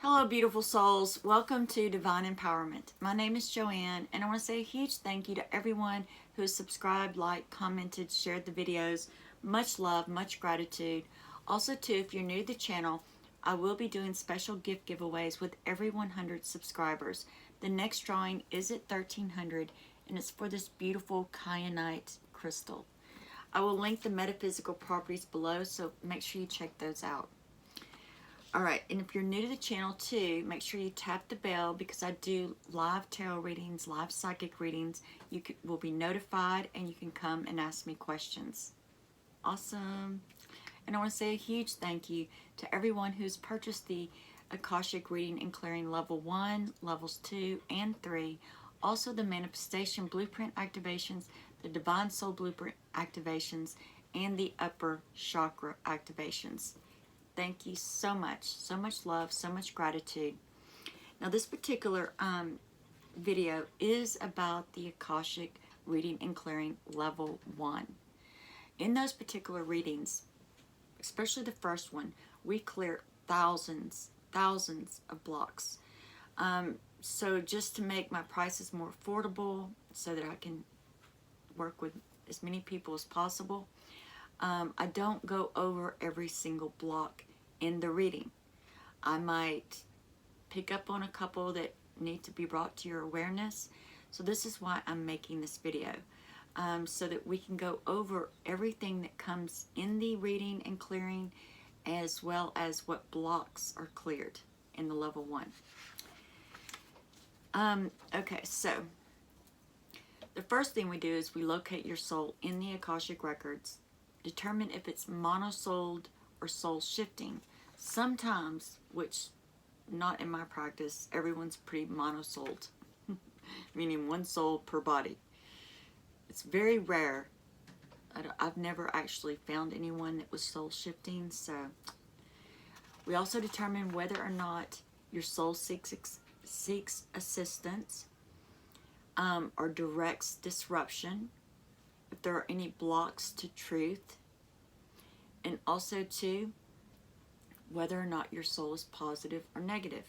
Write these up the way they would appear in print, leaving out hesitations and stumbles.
Hello, beautiful souls. Welcome to Divine Empowerment. My name is Joanne, and I want to say a huge thank you to everyone who has subscribed, liked, commented, shared the videos. Much love, much gratitude. Also, too, if you're new to the channel, I will be doing special gift giveaways with every 100 subscribers. The next drawing is at 1,300, and it's for this beautiful kyanite crystal. I will link the metaphysical properties below, so make sure you check those out. Alright, and if you're new to the channel too, make sure you tap the bell because I do live tarot readings, live psychic readings. You will be notified and you can come and ask me questions. Awesome. And I want to say a huge thank you to everyone who's purchased the Akashic reading and clearing level 1, levels 2, and 3. Also the manifestation blueprint activations, the divine soul blueprint activations, and the upper chakra activations. Thank you so much love, so much gratitude. Now this particular video is about the Akashic reading and clearing level 1. In those particular readings, especially the first one, we clear thousands of blocks. So just to make my prices more affordable so that I can work with as many people as possible, I don't go over every single block in the reading. I might pick up on a couple that need to be brought to your awareness. So this is why I'm making this video, so that we can go over everything that comes in the reading and clearing, as well as what blocks are cleared in the level 1. Okay, so the first thing we do is we locate your soul in the Akashic records, determine if it's mono-souled or soul shifting. Sometimes, which not in my practice, everyone's pretty mono-souled, meaning one soul per body. It's very rare. I've never actually found anyone that was soul shifting. So we also determine whether or not your soul seeks assistance or directs disruption, if there are any blocks to truth, and also too, whether or not your soul is positive or negative.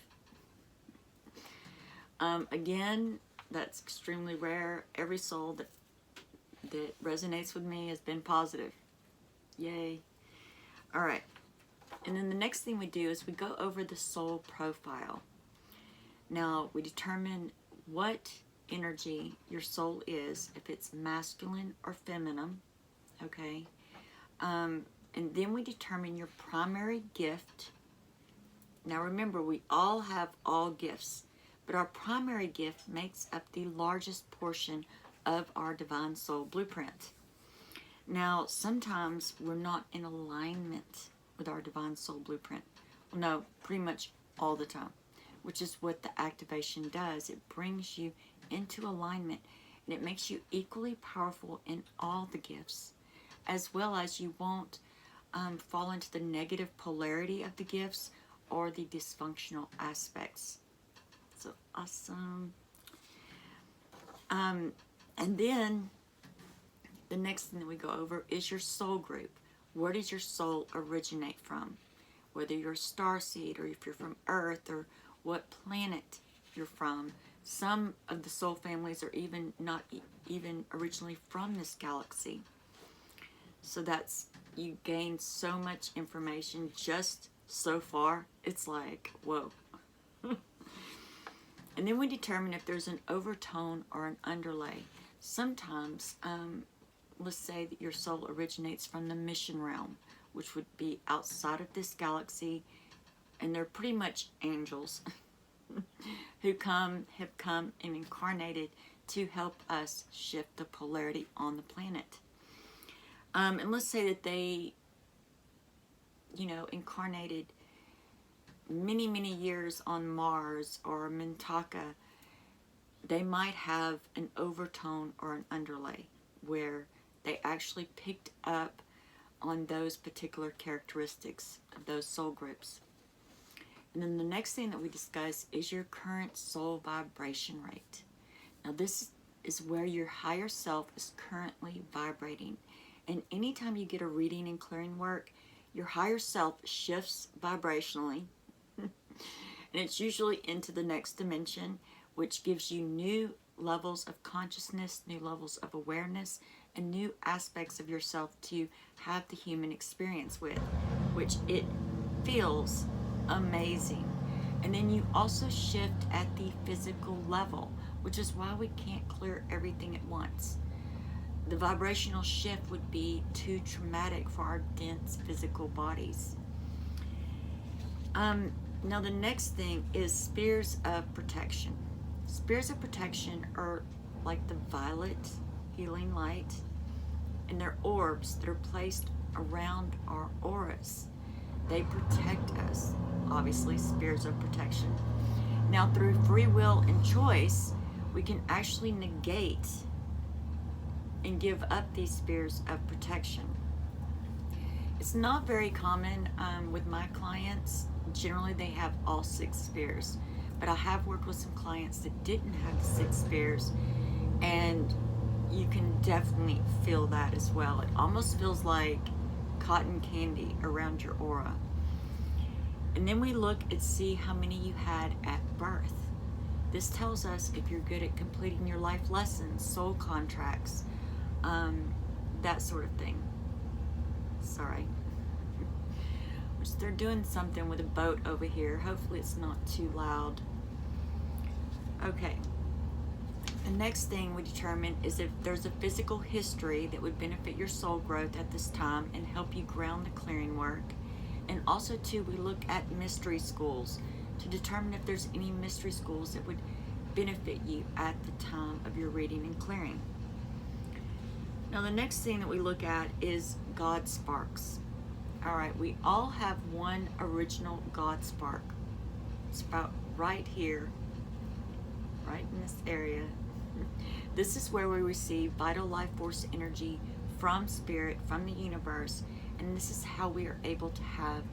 Again, that's extremely rare. Every soul that resonates with me has been positive. Yay. All right. And then the next thing we do is we go over the soul profile. Now, we determine what energy your soul is, if it's masculine or feminine, okay? And then we determine your primary gift. Now remember, we all have all gifts, but our primary gift makes up the largest portion of our divine soul blueprint. Now, sometimes we're not in alignment with our divine soul blueprint. Well, no, pretty much all the time, which is what the activation does. It brings you into alignment, and it makes you equally powerful in all the gifts, as well as you won't fall into the negative polarity of the gifts or the dysfunctional aspects. So awesome. And then the next thing that we go over is your soul group. Where does your soul originate from? Whether you're a starseed, or if you're from Earth, or what planet you're from. Some of the soul families are even not even originally from this galaxy. So that's, you gain so much information just so far. It's like, whoa. And then we determine if there's an overtone or an underlay. Sometimes, let's say that your soul originates from the mission realm, which would be outside of this galaxy, and they're pretty much angels who have come and incarnated to help us shift the polarity on the planet. And let's say that they, incarnated many years on Mars or Mintaka. They might have an overtone or an underlay where they actually picked up on those particular characteristics of those soul groups. And then the next thing that we discuss is your current soul vibration rate. Now this is where your higher self is currently vibrating. And anytime you get a reading and clearing work, your higher self shifts vibrationally And it's usually into the next dimension, which gives you new levels of consciousness, new levels of awareness, and new aspects of yourself to have the human experience with, which it feels amazing. And then you also shift at the physical level, which is why we can't clear everything at once. The vibrational shift would be too traumatic for our dense physical bodies. Now the next thing is spears of protection. Spears of protection are like the violet healing light, and they're orbs that are placed around our auras. They protect us, obviously, spears of protection. Now through free will and choice, we can actually negate and give up these spears of protection. It's not very common with my clients. Generally, they have all 6 spears, but I have worked with some clients that didn't have the 6 spears, and you can definitely feel that as well. It almost feels like cotton candy around your aura. And then we look and see how many you had at birth. This tells us if you're good at completing your life lessons, soul contracts, that sort of thing. Sorry. Which they're doing something with a boat over here. Hopefully it's not too loud. Okay. The next thing we determine is if there's a physical history that would benefit your soul growth at this time and help you ground the clearing work. And also too, we look at mystery schools to determine if there's any mystery schools that would benefit you at the time of your reading and clearing. Now the next thing that we look at is God sparks. All right, we all have one original God spark. It's about right here, right in this area. This is where we receive vital life force energy from spirit, from the universe, and this is how we are able to have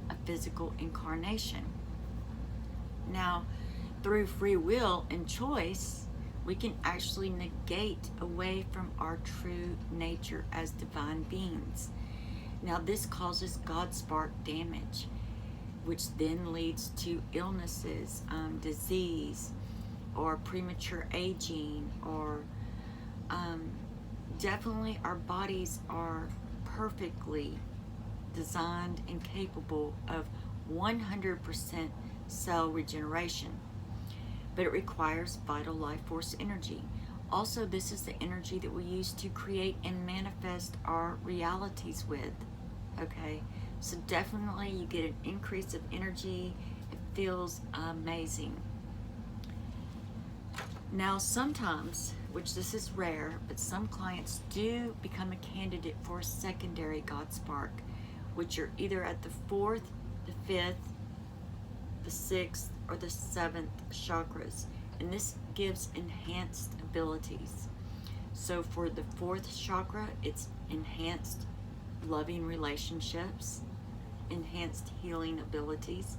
a physical incarnation. Now, through free will and choice, we can actually negate away from our true nature as divine beings. Now, this causes God spark damage, which then leads to illnesses, disease, or premature aging, or definitely our bodies are perfectly designed and capable of 100% cell regeneration, but it requires vital life force energy. Also, this is the energy that we use to create and manifest our realities with. Okay, so definitely you get an increase of energy. It feels amazing. Now sometimes, which this is rare, but some clients do become a candidate for a secondary God spark, which are either at the 4th, the 5th, the 6th, or the 7th chakras, and this gives enhanced abilities. So for the 4th chakra, it's enhanced loving relationships, enhanced healing abilities.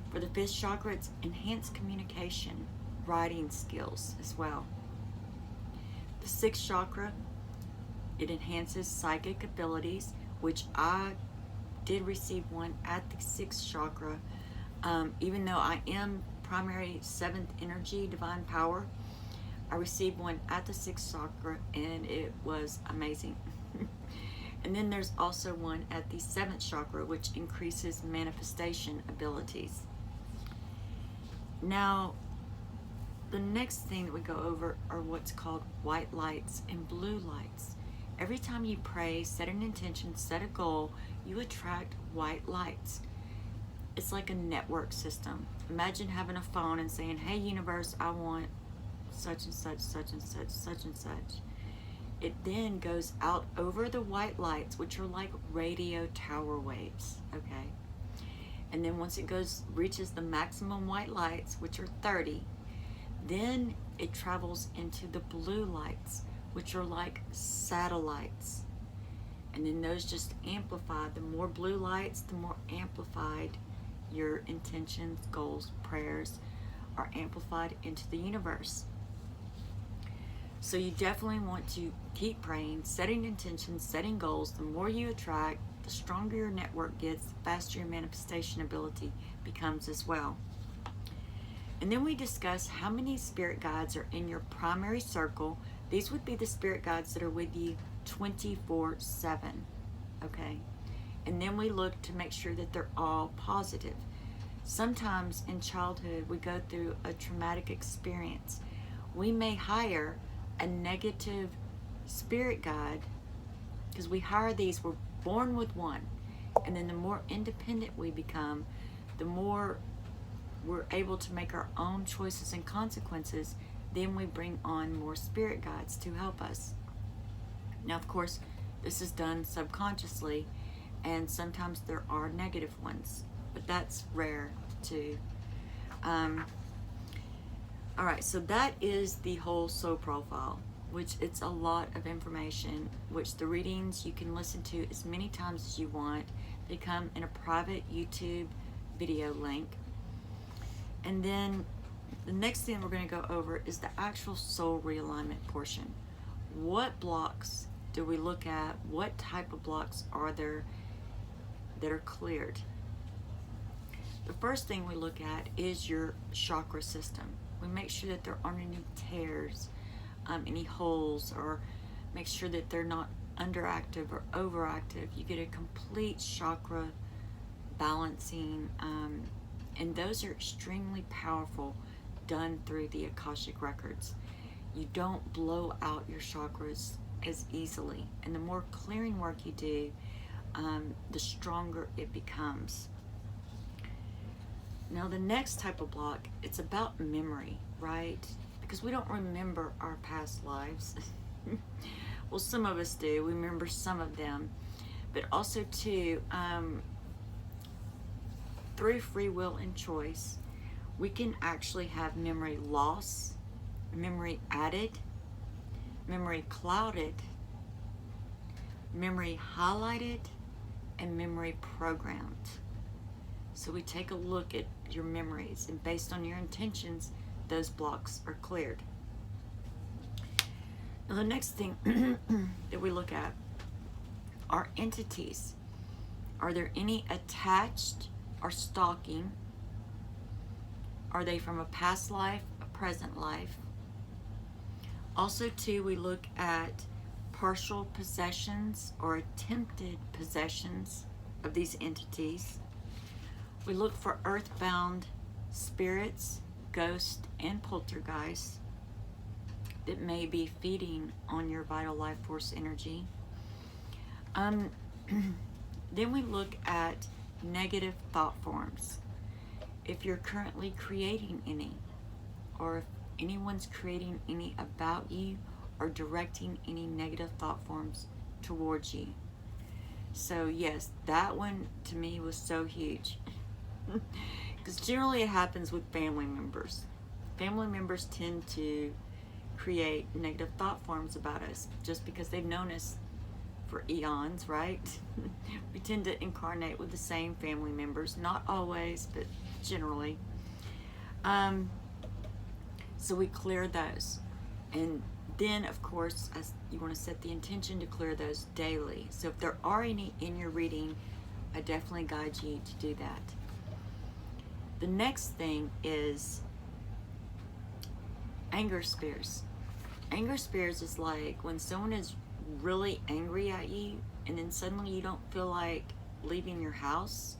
For the 5th chakra, it's enhanced communication, writing skills as well. The 6th chakra, it enhances psychic abilities, which I did receive one at the 6th chakra. Even though I am primary 7th energy, divine power, I received one at the 6th chakra, and it was amazing. And then there's also one at the 7th chakra, which increases manifestation abilities. Now, the next thing that we go over are what's called white lights and blue lights. Every time you pray, set an intention, set a goal, you attract white lights. It's like a network system. Imagine having a phone and saying, hey universe, I want such and such, such and such, such and such. It then goes out over the white lights, which are like radio tower waves, okay? And then once it reaches the maximum white lights, which are 30, then it travels into the blue lights, which are like satellites. And then those just amplify. The more blue lights, the more amplified your intentions, goals, prayers are amplified into the universe. So you definitely want to keep praying, setting intentions, setting goals. The more you attract, the stronger your network gets, the faster your manifestation ability becomes as well. And then we discuss how many spirit guides are in your primary circle. These would be the spirit guides that are with you 24/7. Okay? And then we look to make sure that they're all positive. Sometimes in childhood, we go through a traumatic experience. We may hire a negative spirit guide because we hire these, we're born with one. And then the more independent we become, the more we're able to make our own choices and consequences. Then we bring on more spirit guides to help us. Now, of course, this is done subconsciously, and sometimes there are negative ones, but that's rare too. All right, so that is the whole soul profile, which it's a lot of information, which the readings you can listen to as many times as you want. They come in a private YouTube video link. And then the next thing we're going to go over is the actual soul realignment portion. What blocks do we look at? What type of blocks are there that are cleared? The first thing we look at is your chakra system. We make sure that there aren't any tears, any holes, or make sure that they're not underactive or overactive. You get a complete chakra balancing, and those are extremely powerful, done through the Akashic records. You don't blow out your chakras as easily, and the more clearing work you do, the stronger it becomes. Now the next type of block, it's about memory, right? Because we don't remember our past lives. Well, some of us do. We remember some of them. But also too, through free will and choice, we can actually have memory loss, memory added, memory clouded, memory highlighted, and memory programmed. So we take a look at your memories, and based on your intentions, those blocks are cleared. Now the next thing that we look at are entities. Are there any attached or stalking? Are they from a past life, a present life? Also too, we look at partial possessions or attempted possessions of these entities. We look for earthbound spirits, ghosts, and poltergeists that may be feeding on your vital life force energy. Then we look at negative thought forms. If you're currently creating any, or if anyone's creating any about you or directing any negative thought forms towards you. So yes, that one to me was so huge. Because generally it happens with family members. Family members tend to create negative thought forms about us just because they've known us for eons, right? We tend to incarnate with the same family members, not always, but generally. So we clear those. And then, of course, as you want to set the intention to clear those daily. So if there are any in your reading, I definitely guide you to do that. The next thing is anger spears. Anger spears is like when someone is really angry at you and then suddenly you don't feel like leaving your house.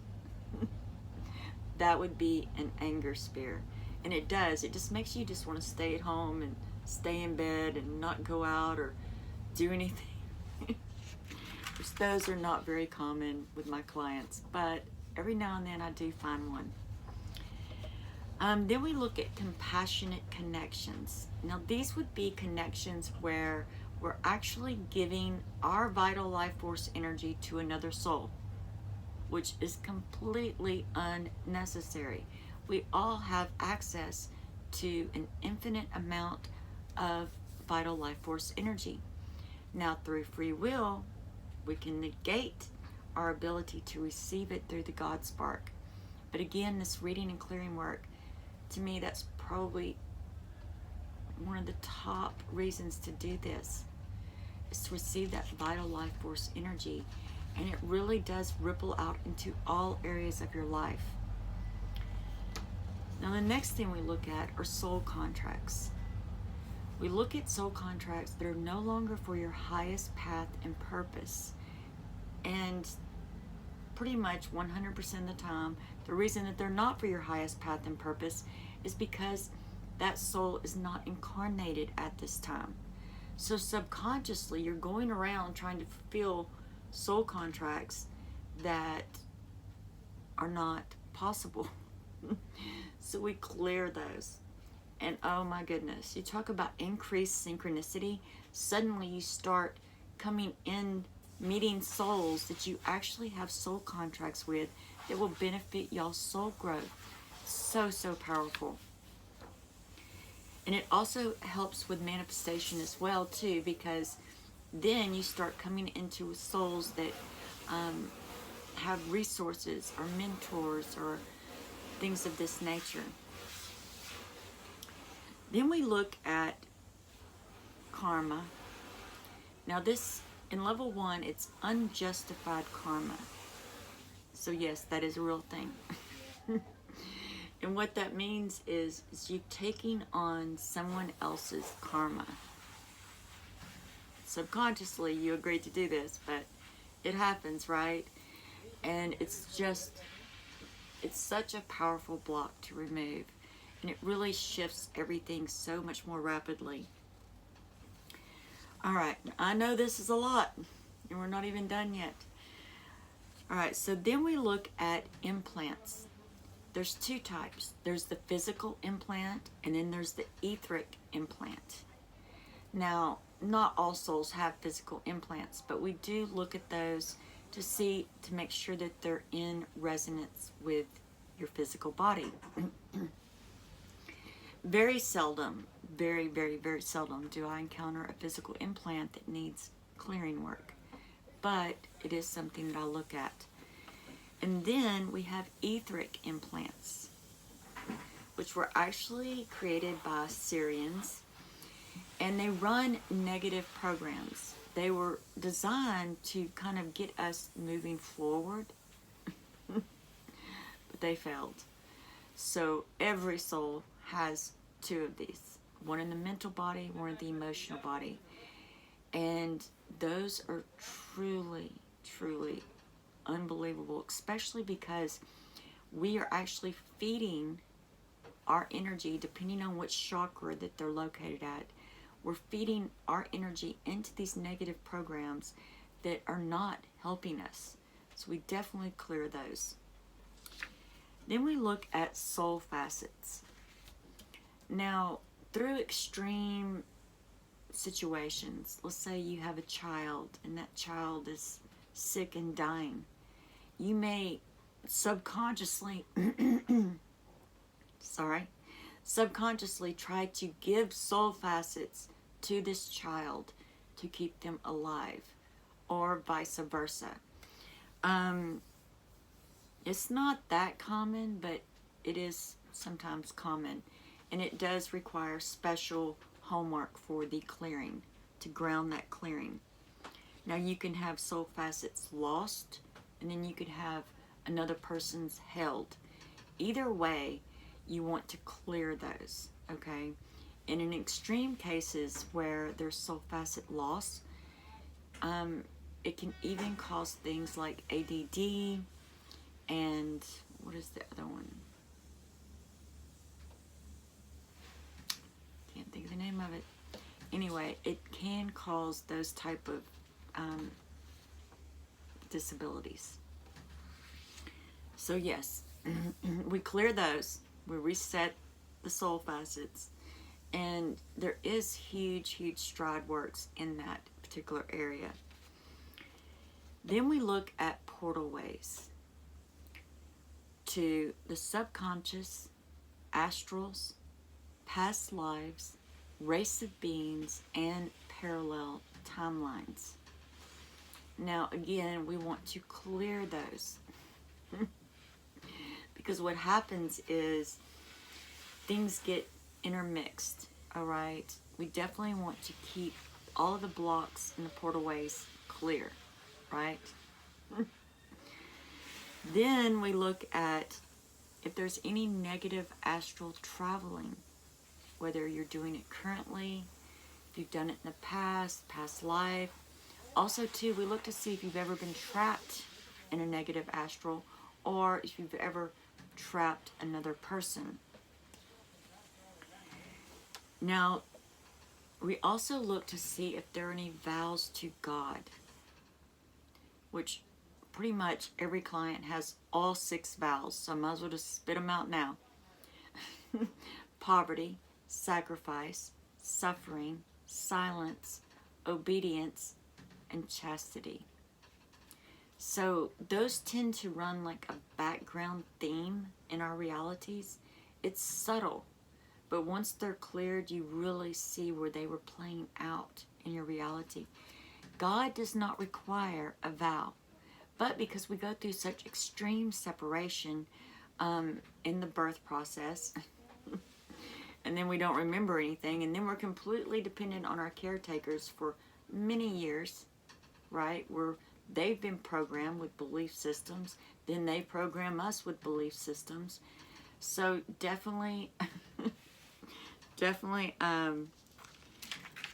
That would be an anger spear. And it does. It just makes you just want to stay at home and stay in bed and not go out or do anything. Which those are not very common with my clients, but every now and then I do find one. Then we look at compassionate connections. Now these would be connections where we're actually giving our vital life force energy to another soul, which is completely unnecessary. We all have access to an infinite amount of vital life force energy. Now through free will, we can negate our ability to receive it through the God spark. But again, this reading and clearing work, to me, that's probably one of the top reasons to do this, is to receive that vital life force energy. And it really does ripple out into all areas of your life. Now, the next thing we look at are soul contracts. We look at soul contracts that are no longer for your highest path and purpose. And pretty much 100% of the time, the reason that they're not for your highest path and purpose is because that soul is not incarnated at this time. So subconsciously, you're going around trying to fulfill soul contracts that are not possible. So we clear those. And oh my goodness, you talk about increased synchronicity. Suddenly you start coming in, meeting souls that you actually have soul contracts with that will benefit y'all's soul growth. So, so powerful. And it also helps with manifestation as well too, because then you start coming into souls that have resources or mentors or things of this nature. Then we look at karma. Now this, in level 1, it's unjustified karma. So yes, that is a real thing. And what that means is you taking on someone else's karma. Subconsciously, you agreed to do this, but it happens, right? And it's such a powerful block to remove. And it really shifts everything so much more rapidly. All right, I know this is a lot, and we're not even done yet. All right, so then we look at implants. There's 2 types. There's the physical implant, and then there's the etheric implant. Now, not all souls have physical implants, but we do look at those to make sure that they're in resonance with your physical body. Very seldom, very, very, very seldom do I encounter a physical implant that needs clearing work. But it is something that I look at. And then we have etheric implants, which were actually created by Syrians, and they run negative programs. They were designed to kind of get us moving forward, but they failed. So every soul has 2 of these, one in the mental body, one in the emotional body. And those are truly, truly unbelievable, especially because we are actually feeding our energy, depending on which chakra that they're located at. We're feeding our energy into these negative programs that are not helping us. So we definitely clear those. Then we look at soul facets. Now, through extreme situations, let's say you have a child and that child is sick and dying, you may subconsciously subconsciously try to give soul facets to this child to keep them alive, or vice versa. It's not that common, but it is sometimes common, and it does require special homework for the clearing, to ground that clearing. Now you can have soul facets lost, and then you could have another person's held. Either way, you want to clear those, okay? And in extreme cases where there's soul facet loss, it can even cause things like ADD, and what is the other one? Can't think of the name of it. Anyway, it can cause those type of disabilities. So yes, we clear those, we reset the soul facets, and there is huge stride works in that particular area. Then we look at portal ways to the subconscious, astrals, past lives, race of beings, and parallel timelines. Now again, we want to clear those because what happens is things get intermixed, all right? We definitely want to keep all of the blocks and the portal ways clear, right? Then we look at if there's any negative astral traveling, whether you're doing it currently, if you've done it in the past life. Also, too, we look to see if you've ever been trapped in a negative astral, or if you've ever trapped another person. Now, we also look to see if there are any vows to God, which pretty much every client has all 6 vows, so I might as well just spit them out now. Poverty, sacrifice, suffering, silence, obedience, and chastity. So those tend to run like a background theme in our realities. It's subtle, but once they're cleared, you really see where they were playing out in your reality. God does not require a vow, but because we go through such extreme separation in the birth process, and then we don't remember anything, and then we're completely dependent on our caretakers for many years, right? They've been programmed with belief systems, then they program us with belief systems. So definitely,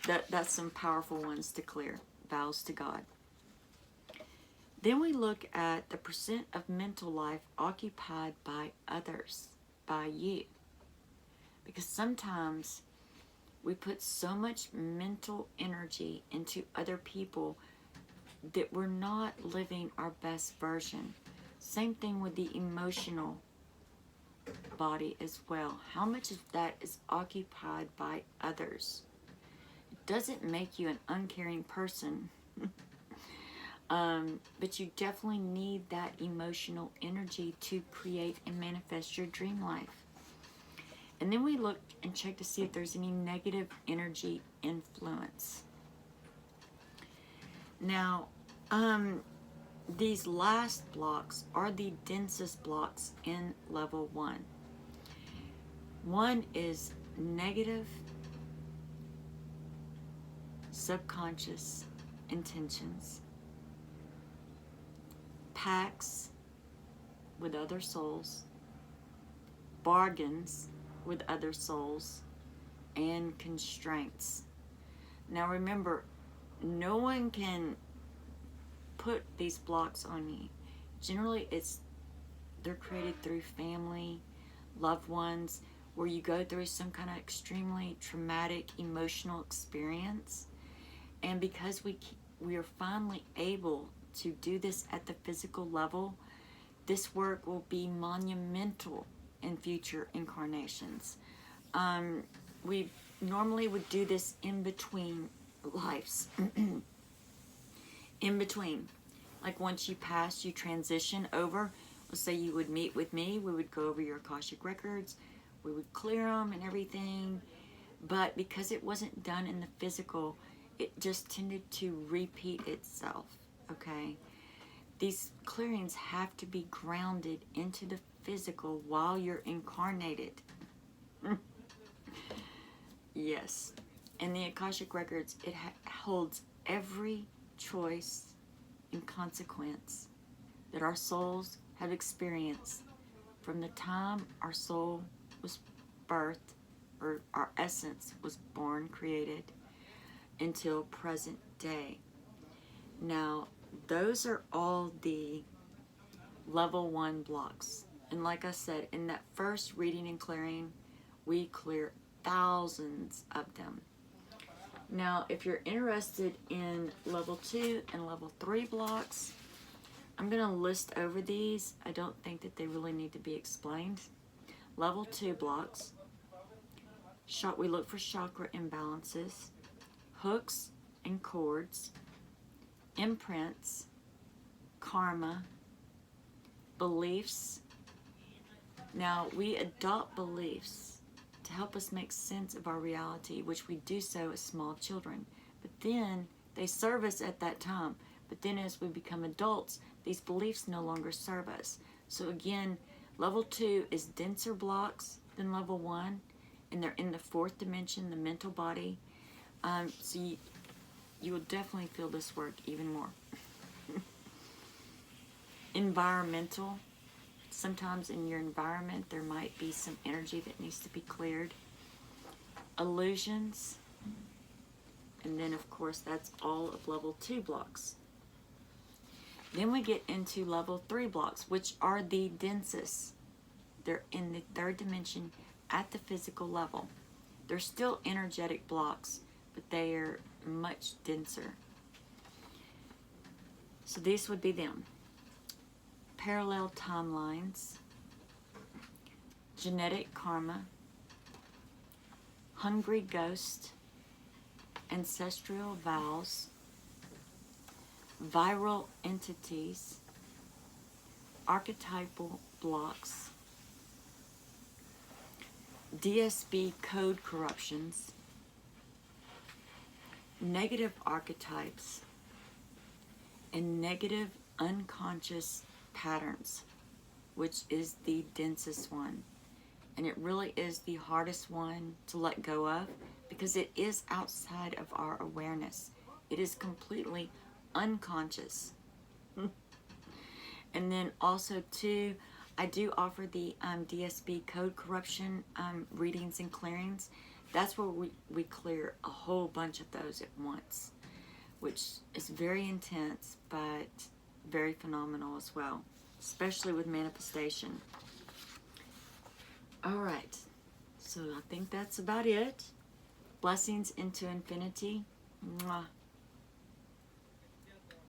that's some powerful ones to clear, vows to God. Then we look at the percent of mental life occupied by others, by you. Because sometimes we put so much mental energy into other people that we're not living our best version. Same thing with the emotional body as well. How much of that is occupied by others? It doesn't make you an uncaring person, but you definitely need that emotional energy to create and manifest your dream life. And then we look and check to see if there's any negative energy influence. Now, these last blocks are the densest blocks in level 1. One is negative subconscious intentions, pacts with other souls, bargains with other souls, and constraints. Now remember, no one can put these blocks on you. Generally, they're created through family, loved ones, where you go through some kind of extremely traumatic emotional experience. And because we are finally able to do this at the physical level, this work will be monumental in future incarnations. We normally would do this in between lives. In between. Like once you pass, you transition over. Let's say you would meet with me. We would go over your Akashic records. We would clear them and everything. But because it wasn't done in the physical, it just tended to repeat itself. Okay? These clearings have to be grounded into the physical while you're incarnated. Yes. In the Akashic records, it holds every choice and consequence that our souls have experienced from the time our soul was birthed, or our essence was born, created, until present day. Now, those are all the level 1 blocks. And like I said, in that first reading and clearing, we clear thousands of them. Now, if you're interested in level 2 and level 3 blocks, I'm going to list over these. I don't think that they really need to be explained. Level 2 blocks. We look for chakra imbalances, hooks and cords, imprints, karma, beliefs. Now, we adopt beliefs to help us make sense of our reality, which we do so as small children. But then they serve us at that time. But then as we become adults, these beliefs no longer serve us. So again, level 2 is denser blocks than level 1, and they're in the 4th dimension, the mental body. So you will definitely feel this work even more. Environmental. Sometimes in your environment there might be some energy that needs to be cleared. Illusions. And then of course that's all of level 2 blocks. Then we get into level 3 blocks, which are the densest. They're in the 3rd dimension at the physical level. They're still energetic blocks, but they are much denser. So these would be them. Parallel timelines, genetic karma, hungry ghost, ancestral vows, viral entities, archetypal blocks, DSB code corruptions, negative archetypes, and negative unconscious patterns, which is the densest one. And it really is the hardest one to let go of because it is outside of our awareness. It is completely unconscious. And then also too, I do offer the DSB code corruption readings and clearings. That's where we clear a whole bunch of those at once, which is very intense but very phenomenal as well, especially with manifestation. All right, so I think that's about it. Blessings into infinity. Mwah.